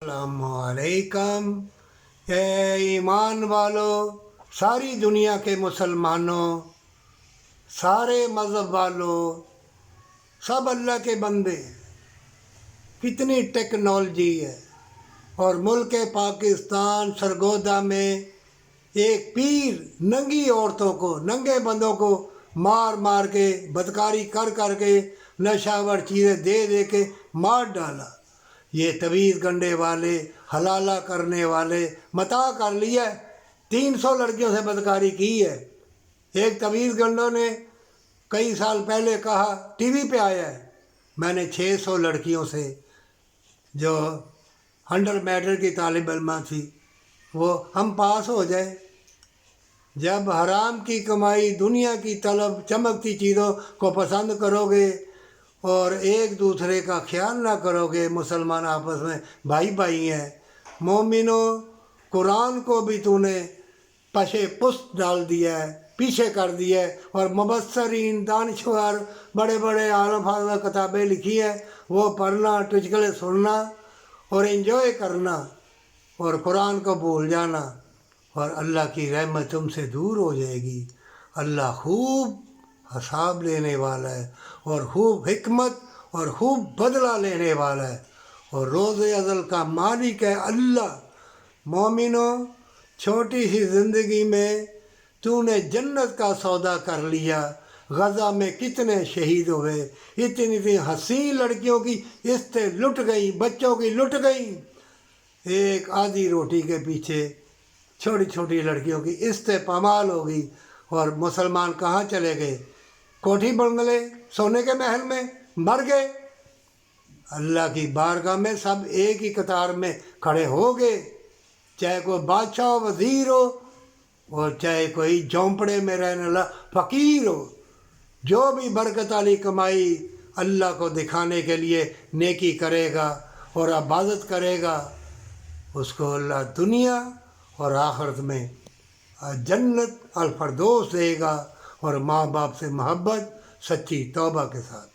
अस्सलामुअलैकुम। ईमान वालों, सारी दुनिया के मुसलमानों, सारे मज़हब वालों, सब अल्लाह के बंदे, कितनी टेक्नोलॉजी है। और मुल्क पाकिस्तान सरगोदा में एक पीर नंगी औरतों को, नंगे बंदों को मार मार के, बदकारी कर कर के, नशावर चीज़ें दे दे के मार डाला। ये तवीज़ गंडे वाले, हलाला करने वाले मता कर लिया। 300 लड़कियों से बदकारी की है। एक तवीज़ गंडों ने कई साल पहले कहा, टीवी पे आया है, मैंने 600 लड़कियों से जो अंडर मैट्रिक की तालिब इल्मा थी, वो हम पास हो जाए। जब हराम की कमाई, दुनिया की तलब, चमकती चीज़ों को पसंद करोगे और एक दूसरे का ख्याल ना करोगे, मुसलमान आपस में भाई भाई हैं। मोमिनो, कुरान को भी तूने पशे पुस्त डाल दिया है, पीछे कर दिया है। और मुबस्सरीन, दानिशवर, बड़े बड़े आलम फाज़िल किताबें लिखी है, वो पढ़ना, टुचकले सुनना और एंजॉय करना और कुरान को भूल जाना, और अल्लाह की रहमत तुमसे दूर हो जाएगी। अल्लाह खूब हिसाब लेने वाला है और खूब हिकमत और खूब बदला लेने वाला है, और रोज़े अज़ल का मालिक है अल्लाह। मोमिनो, छोटी सी ज़िंदगी में तूने जन्नत का सौदा कर लिया। गज़ा में कितने शहीद हुए, इतनी इतनी हसीन लड़कियों की इस्तें लुट गई, बच्चों की लुट गई। एक आधी रोटी के पीछे छोटी छोटी लड़कियों की इस्तें पामाल हो गई। और मुसलमान कहाँ चले गए? कोठी बंगले, सोने के महल में मर गए। अल्लाह की बारगाह में सब एक ही कतार में खड़े हो गए, चाहे कोई बादशाह हो, वज़ीर हो, और चाहे कोई झोंपड़े में रहने वाला फ़कीर हो। जो भी बरकत वाली कमाई अल्लाह को दिखाने के लिए नेकी करेगा और इबादत करेगा, उसको अल्लाह दुनिया और आखिरत में जन्नत अल फरदौस देगा, और माँ बाप से मोहब्बत सच्ची तौबा के साथ।